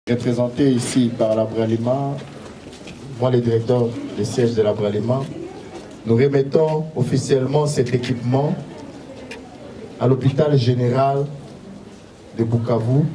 Représenté ici par l'Abralima, moi le directeur du siège de l'Abralima, nous remettons officiellement cet équipement à l'hôpital général de Bukavu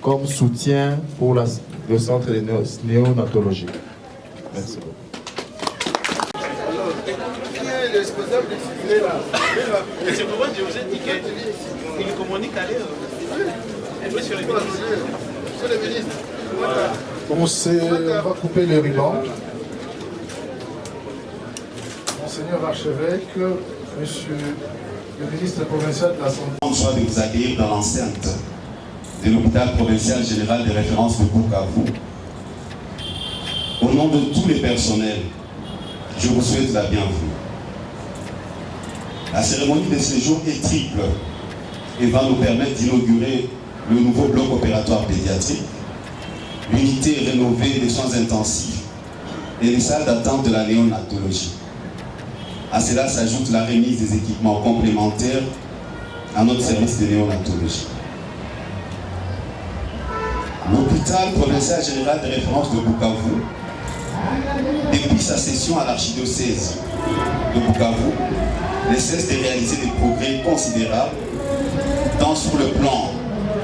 comme soutien pour le centre de néonatologie. Merci beaucoup. C'est pourquoi je vous ai dit qu'il communique à l'air. Monsieur le ministre. Voilà. On va couper le ruban. Monseigneur l'archevêque, monsieur le ministre provincial de la Santé. On choix de vous accueillir dans l'enceinte de l'hôpital provincial général de référence de Bukavu. Au nom de tous les personnels, je vous souhaite la bienvenue. La cérémonie de séjour est triple et va nous permettre d'inaugurer le nouveau bloc opératoire pédiatrique, l'unité rénovée des soins intensifs et les salles d'attente de la néonatologie. À cela s'ajoute la remise des équipements complémentaires à notre service de néonatologie. L'hôpital provincial général de référence de Bukavu, depuis sa cession à l'archidiocèse de Bukavu, ne cesse de réaliser des progrès considérables tant sur le plan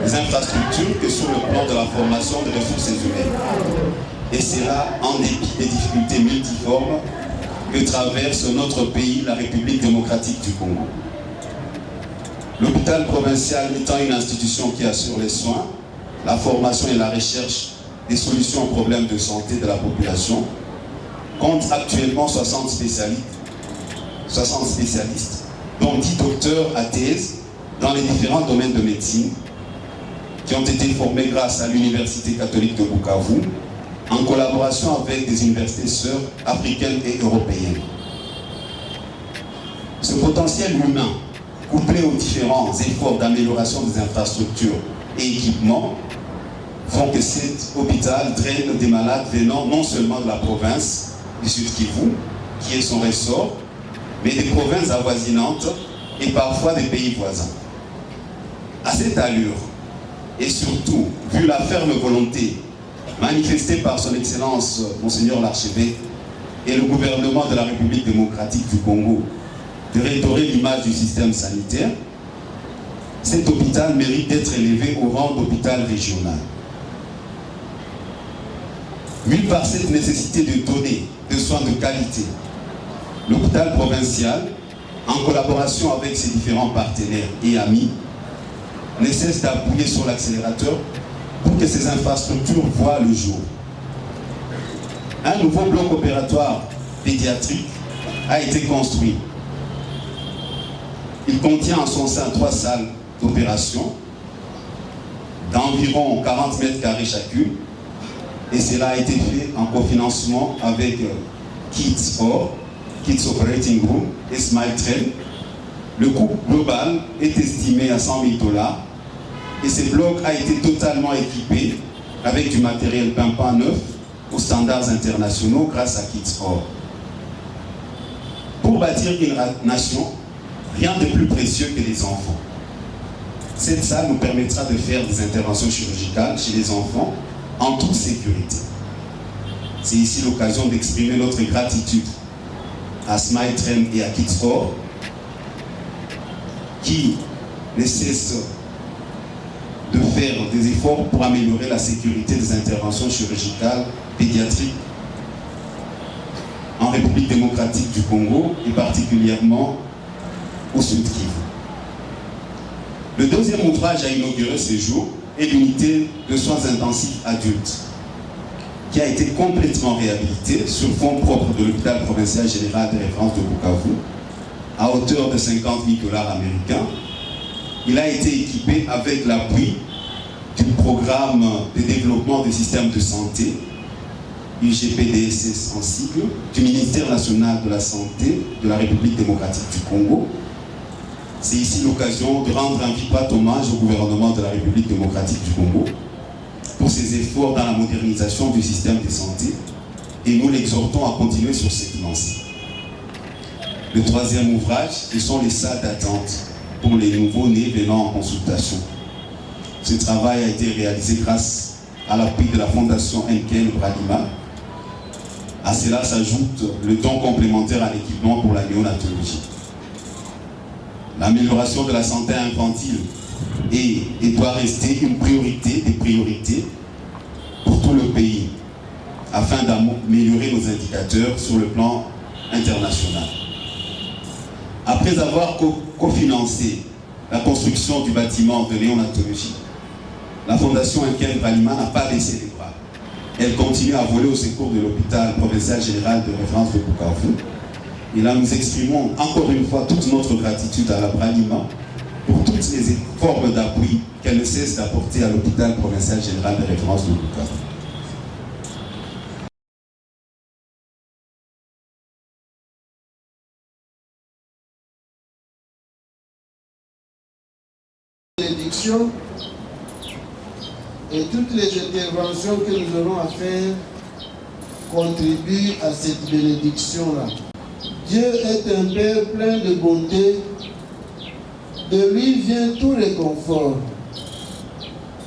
des infrastructures que sur le plan de la formation des ressources humaines. Et c'est là, en dépit des difficultés multiformes que traverse notre pays, la République démocratique du Congo. L'hôpital provincial étant une institution qui assure les soins, la formation et la recherche des solutions aux problèmes de santé de la population, compte actuellement 60 spécialistes, dont 10 docteurs à thèse dans les différents domaines de médecine, qui ont été formés grâce à l'Université catholique de Bukavu, en collaboration avec des universités sœurs africaines et européennes. Ce potentiel humain, couplé aux différents efforts d'amélioration des infrastructures et équipements, font que cet hôpital draine des malades venant non seulement de la province du Sud Kivu, qui est son ressort, mais des provinces avoisinantes et parfois des pays voisins. À cette allure, et surtout, vu la ferme volonté manifestée par son Excellence Monseigneur l'archevêque et le gouvernement de la République démocratique du Congo de restaurer l'image du système sanitaire, cet hôpital mérite d'être élevé au rang d'hôpital régional. Mue par cette nécessité de donner des soins de qualité, l'hôpital provincial, en collaboration avec ses différents partenaires et amis, ne cesse d'appuyer sur l'accélérateur pour que ces infrastructures voient le jour. Un nouveau bloc opératoire pédiatrique a été construit. Il contient en son sein 3 salles d'opération d'environ 40 mètres carrés chacune, et cela a été fait en cofinancement avec Kids Operating Room et Smile Train. Le coût global est estimé à $100 000 et ce bloc a été totalement équipé avec du matériel pimpant neuf aux standards internationaux grâce à Kids. Pour bâtir une nation, rien de plus précieux que les enfants. Cette salle nous permettra de faire des interventions chirurgicales chez les enfants en toute sécurité. C'est ici l'occasion d'exprimer notre gratitude à Smile Train et à Kids qui ne cessent de faire des efforts pour améliorer la sécurité des interventions chirurgicales pédiatriques en République démocratique du Congo et particulièrement au Sud Kivu. Le deuxième ouvrage à inaugurer ce jour est l'unité de soins intensifs adultes, qui a été complètement réhabilitée sur fonds propres de l'hôpital provincial général de référence de Bukavu, à hauteur de $50 000 américains. Il a été équipé avec l'appui du programme de développement des systèmes de santé, UGPDSS en sigle, du ministère national de la santé de la République démocratique du Congo. C'est ici l'occasion de rendre un vibrant hommage au gouvernement de la République démocratique du Congo pour ses efforts dans la modernisation du système de santé, et nous l'exhortons à continuer sur cette lancée. Le troisième ouvrage, ce sont les salles d'attente pour les nouveaux-nés venant en consultation. Ce travail a été réalisé grâce à l'appui de la Fondation Henkel Bralima. À cela s'ajoute le don complémentaire à l'équipement pour la néonatologie. L'amélioration de la santé infantile est et doit rester une priorité des priorités pour tout le pays, afin d'améliorer nos indicateurs sur le plan international. Après avoir cofinancé la construction du bâtiment de néonatologie, la Fondation Henkel Bralima n'a pas baissé les bras. Elle continue à voler au secours de l'hôpital provincial général de référence de Bukavu. Et là, nous exprimons encore une fois toute notre gratitude à la Bralima pour toutes les formes d'appui qu'elle ne cesse d'apporter à l'hôpital provincial général de référence de Bukavu. Bénédiction et toutes les interventions que nous aurons à faire contribuent à cette bénédiction-là. Dieu est un Père plein de bonté, de lui vient tout réconfort.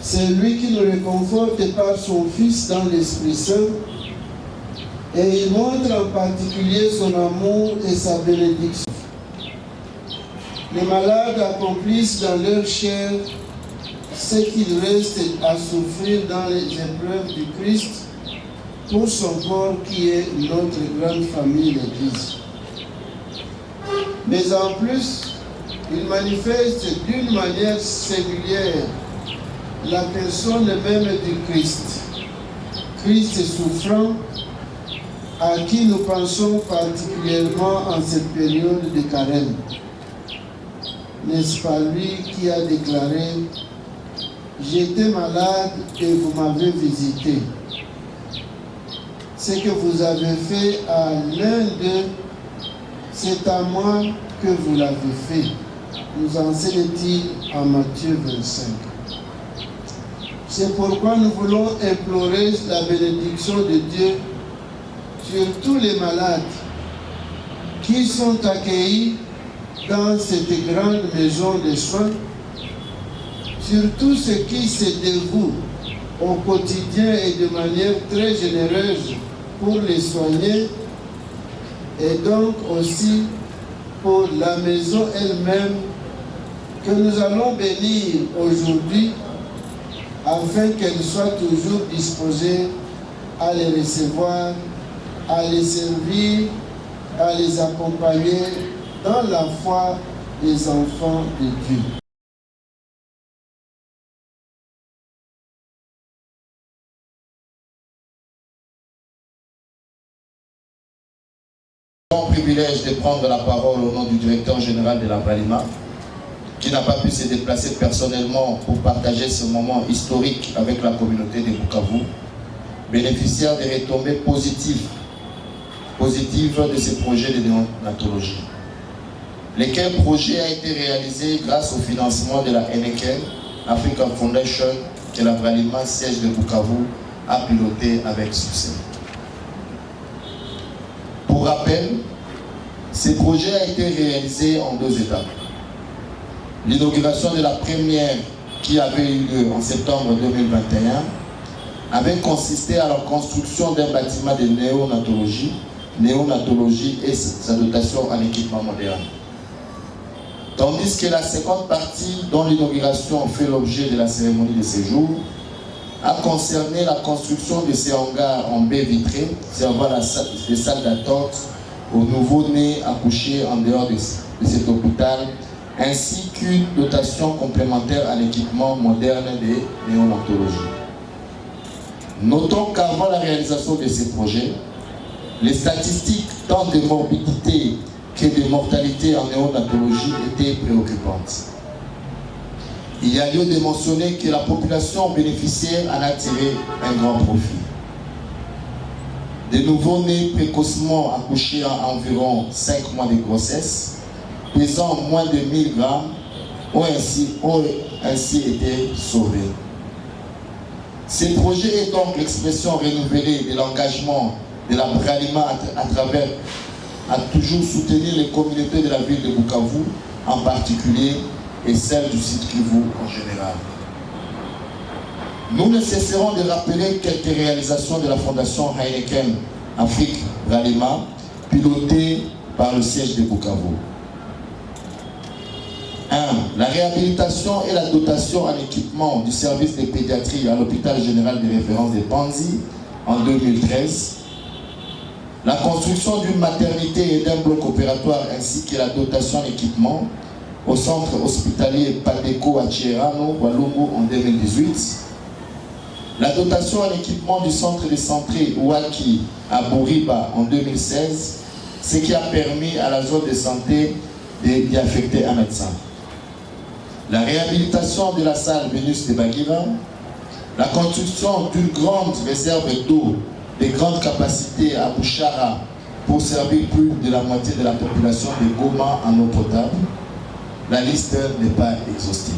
C'est lui qui nous réconforte par son Fils dans l'Esprit Saint, et il montre en particulier son amour et sa bénédiction. Les malades accomplissent dans leur chair ce qu'il reste à souffrir dans les épreuves du Christ pour son corps qui est notre grande famille, l'Église. Mais en plus, il manifeste d'une manière singulière la personne même du Christ. Christ souffrant, à qui nous pensons particulièrement en cette période de carême. N'est-ce pas lui qui a déclaré « J'étais malade et vous m'avez visité ». Ce que vous avez fait à l'un d'eux, c'est à moi que vous l'avez fait, nous enseigne-t-il en Matthieu 25. C'est pourquoi nous voulons implorer la bénédiction de Dieu sur tous les malades qui sont accueillis dans cette grande maison de soins, sur tous ceux qui se dévouent au quotidien et de manière très généreuse pour les soigner, et donc aussi pour la maison elle-même que nous allons bénir aujourd'hui, afin qu'elle soit toujours disposée à les recevoir, à les servir, à les accompagner dans la foi des enfants de Dieu. J'ai le privilège de prendre la parole au nom du directeur général de la Bralima, qui n'a pas pu se déplacer personnellement pour partager ce moment historique avec la communauté de Bukavu, bénéficiaire des retombées positives de ce projet de néonatologie. Lequel projet a été réalisé grâce au financement de la Henkel Africa Foundation que la Bralima, siège de Bukavu, a piloté avec succès. Pour rappel, ce projet a été réalisé en 2 étapes. L'inauguration de la première, qui avait eu lieu en septembre 2021, avait consisté à la construction d'un bâtiment de néonatologie et sa dotation en équipement moderne. Tandis que la seconde partie, dont l'inauguration fait l'objet de la cérémonie de séjour, a concerné la construction de ces hangars en baie vitrée servant les salles d'attente aux nouveau-nés accouchés en dehors de cet hôpital, ainsi qu'une dotation complémentaire à l'équipement moderne de néonatologie. Notons qu'avant la réalisation de ces projets, les statistiques tant de morbidité que de mortalité en néonatologie étaient préoccupantes. Il y a lieu de mentionner que la population bénéficiaire en a tiré un grand profit. Des nouveau-nés précocement accouchés en environ 5 mois de grossesse, pesant moins de 1000 grammes, ont ainsi été sauvés. Ce projet est donc l'expression renouvelée de l'engagement de la Bralima à toujours soutenir les communautés de la ville de Bukavu en particulier et celles du site Kivu en général. Nous ne cesserons de rappeler quelques réalisations de la Fondation Heineken Afrique Bralima, pilotée par le siège de Bukavu. 1. La réhabilitation et la dotation en équipement du service de pédiatrie à l'hôpital général de référence de Panzi en 2013. La construction d'une maternité et d'un bloc opératoire ainsi que la dotation en équipement au centre hospitalier Padeco à Tcherano, Walungu en 2018. La dotation en équipement du centre de santé Ouaki à Bouriba en 2016, ce qui a permis à la zone de santé d'y affecter un médecin. La réhabilitation de la salle Vénus de Baguira, la construction d'une grande réserve d'eau de grande capacité à Bouchara pour servir plus de la moitié de la population de Goma en eau potable. La liste n'est pas exhaustive.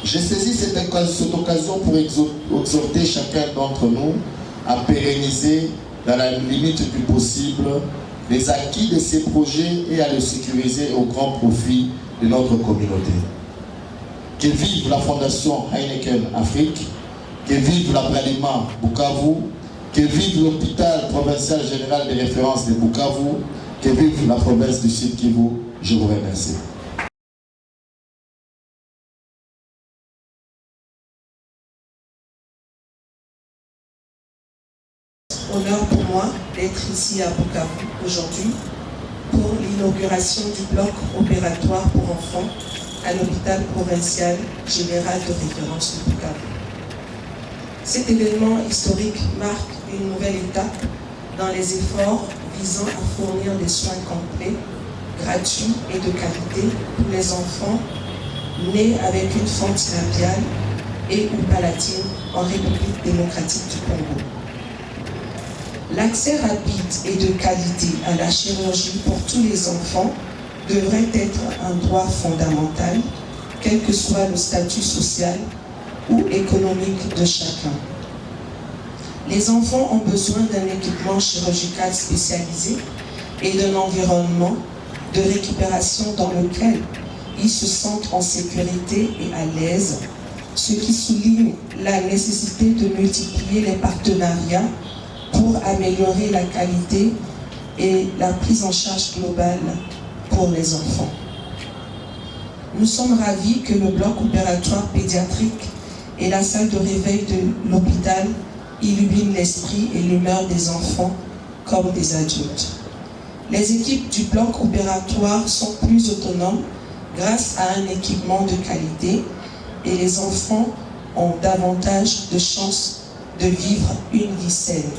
J'ai saisi cette occasion pour exhorter chacun d'entre nous à pérenniser dans la limite du possible les acquis de ces projets et à les sécuriser au grand profit de notre communauté. Que vive la Fondation Heineken Afrique, que vive la Bralima Bukavu, que vive l'hôpital provincial général de référence de Bukavu, que vive la province du Sud Kivu. Je vous remercie. Honneur pour moi d'être ici à Bukavu aujourd'hui pour l'inauguration du bloc opératoire pour enfants à l'hôpital provincial général de référence de Bukavu. Cet événement historique marque une nouvelle étape dans les efforts visant à fournir des soins complets, gratuits et de qualité pour les enfants nés avec une fente labiale et ou palatine en République démocratique du Congo. L'accès rapide et de qualité à la chirurgie pour tous les enfants devrait être un droit fondamental, quel que soit le statut social ou économique de chacun. Les enfants ont besoin d'un équipement chirurgical spécialisé et d'un environnement de récupération dans lequel ils se sentent en sécurité et à l'aise, ce qui souligne la nécessité de multiplier les partenariats pour améliorer la qualité et la prise en charge globale pour les enfants. Nous sommes ravis que le bloc opératoire pédiatrique et la salle de réveil de l'hôpital illuminent l'esprit et l'humeur des enfants comme des adultes. Les équipes du bloc opératoire sont plus autonomes grâce à un équipement de qualité et les enfants ont davantage de chances de vivre une vie saine.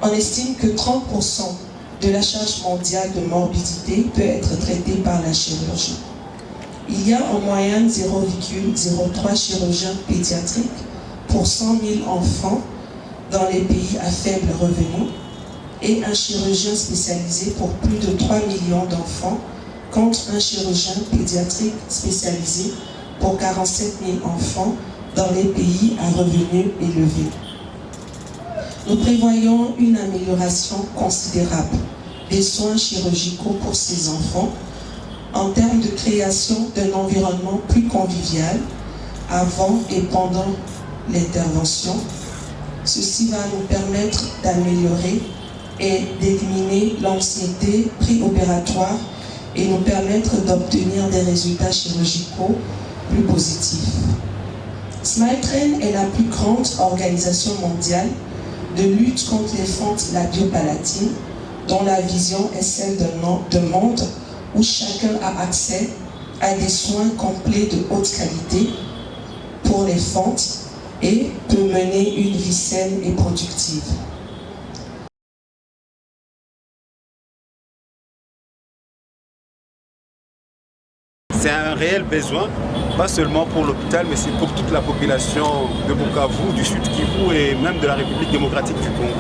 On estime que 30% de la charge mondiale de morbidité peut être traitée par la chirurgie. Il y a en moyenne 0,03 chirurgiens pédiatriques pour 100 000 enfants dans les pays à faible revenu et un chirurgien spécialisé pour plus de 3 millions d'enfants contre un chirurgien pédiatrique spécialisé pour 47 000 enfants dans les pays à revenus élevés. Nous prévoyons une amélioration considérable des soins chirurgicaux pour ces enfants en termes de création d'un environnement plus convivial avant et pendant l'intervention. Ceci va nous permettre d'améliorer et d'éliminer l'anxiété préopératoire et nous permettre d'obtenir des résultats chirurgicaux plus positifs. SmileTrain est la plus grande organisation mondiale de lutte contre les fentes labiopalatines, dont la vision est celle d'un monde où chacun a accès à des soins complets de haute qualité pour les fentes et peut mener une vie saine et productive. C'est un réel besoin, pas seulement pour l'hôpital, mais c'est pour toute la population de Bukavu, du Sud Kivu et même de la République démocratique du Congo.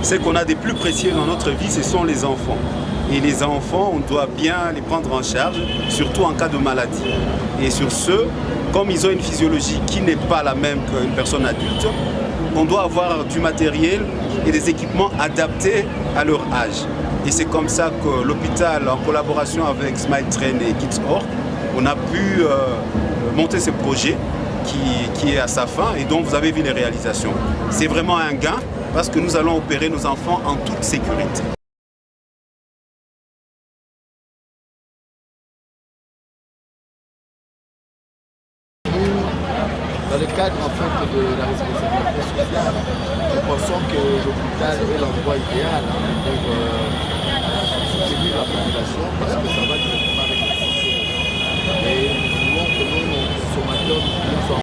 Ce qu'on a de plus précieux dans notre vie, ce sont les enfants. Et les enfants, on doit bien les prendre en charge, surtout en cas de maladie. Et sur ce, comme ils ont une physiologie qui n'est pas la même qu'une personne adulte, on doit avoir du matériel et des équipements adaptés à leur âge. Et c'est comme ça que l'hôpital, en collaboration avec SmileTrain et KidsOr, on a pu monter ce projet qui est à sa fin et dont vous avez vu les réalisations. C'est vraiment un gain parce que nous allons opérer nos enfants en toute sécurité. Dans le cadre en fait de la responsabilité sociale, nous pensons que l'hôpital est l'endroit idéal pour soutenir la population parce que ça va directement avec la santé. Et nous voulons que nos consommateurs soient